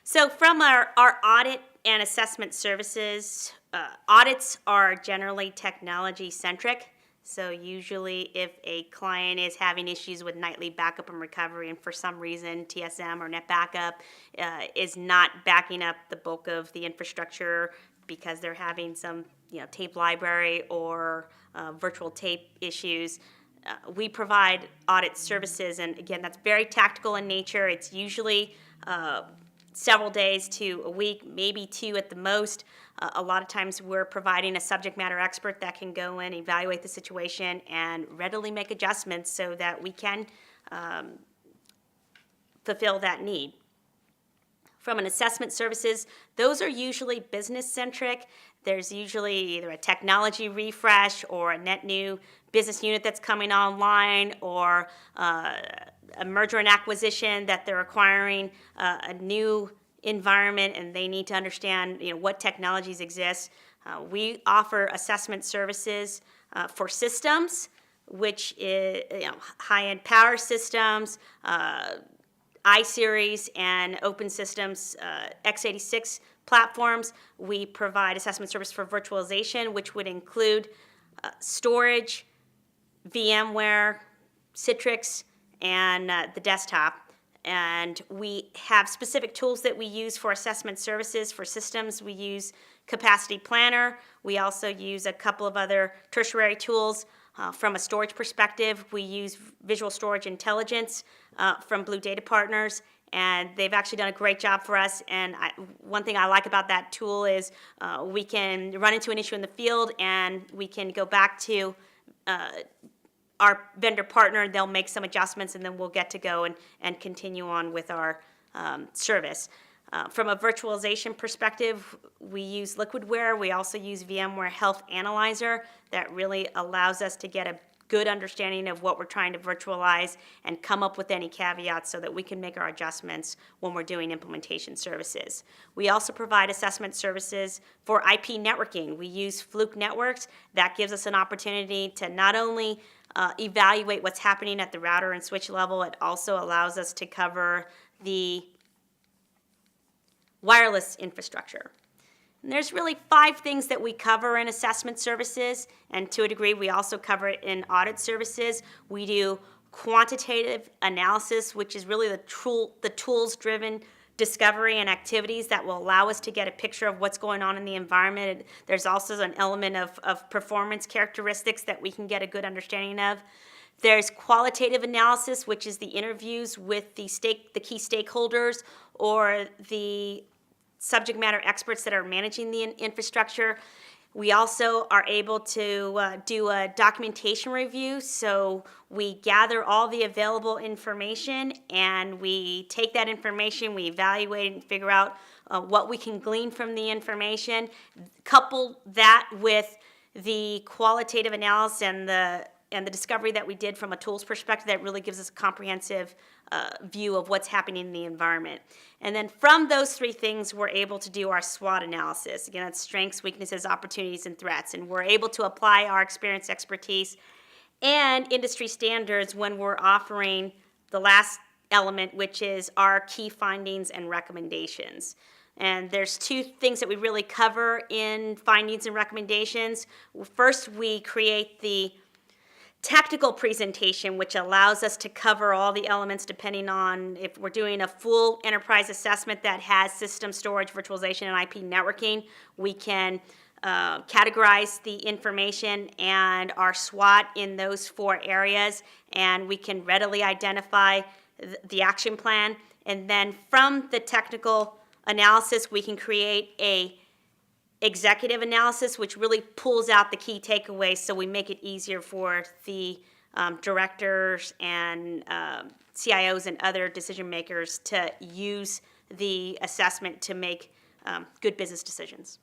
So from our audit and assessment services, audits are generally technology centric. So usually if a client is having issues with nightly backup and recovery and for some reason TSM or net backup is not backing up the bulk of the infrastructure because they're having some tape library or virtual tape issues, we provide audit services, and again, that's very tactical in nature. It's usually several days to a week, maybe two at the most. A lot of times we're providing a subject matter expert that can go in, evaluate the situation, and readily make adjustments so that we can fulfill that need. From an assessment services, those are usually business-centric. There's usually either a technology refresh or a net new business unit that's coming online, or a merger and acquisition that they're acquiring a new environment and they need to understand what technologies exist. We offer assessment services for systems, which is high-end power systems, iSeries and Open Systems x86 platforms. We provide assessment service for virtualization, which would include storage, VMware, Citrix, and the desktop. And we have specific tools that we use for assessment services. For systems, we use Capacity Planner. We also use a couple of other tertiary tools. From a storage perspective, we use Visual Storage Intelligence from Blue Data Partners, and they've actually done a great job for us. And one thing I like about that tool is we can run into an issue in the field and we can go back to our vendor partner, they'll make some adjustments, and then we'll get to go and continue on with our service. From a virtualization perspective, we use Liquidware. We also use VMware Health Analyzer that really allows us to get a good understanding of what we're trying to virtualize and come up with any caveats so that we can make our adjustments when we're doing implementation services. We also provide assessment services for IP networking. We use Fluke Networks. That gives us an opportunity to not only evaluate what's happening at the router and switch level, it also allows us to cover the wireless infrastructure. And there's really 5 things that we cover in assessment services, and to a degree we also cover it in audit services. We do quantitative analysis, which is really the tools-driven discovery and activities that will allow us to get a picture of what's going on in the environment. There's also an element of performance characteristics that we can get a good understanding of. There's qualitative analysis, which is the interviews with the key stakeholders or the subject matter experts that are managing the infrastructure. We also are able to do a documentation review, so we gather all the available information and we take that information, we evaluate it and figure out what we can glean from the information. Couple that with the qualitative analysis and the discovery that we did from a tools perspective, that really gives us a comprehensive view of what's happening in the environment. And then from those 3 things, we're able to do our SWOT analysis. Again, that's strengths, weaknesses, opportunities, and threats. And we're able to apply our experience, expertise, and industry standards when we're offering the last element, which is our key findings and recommendations. And there's 2 things that we really cover in findings and recommendations. First, we create the technical presentation, which allows us to cover all the elements depending on if we're doing a full enterprise assessment that has system storage, virtualization, and IP networking. We can categorize the information and our SWOT in those 4 areas, and we can readily identify the action plan. And then from the technical analysis, we can create a executive analysis, which really pulls out the key takeaways, so we make it easier for the directors and CIOs and other decision makers to use the assessment to make good business decisions.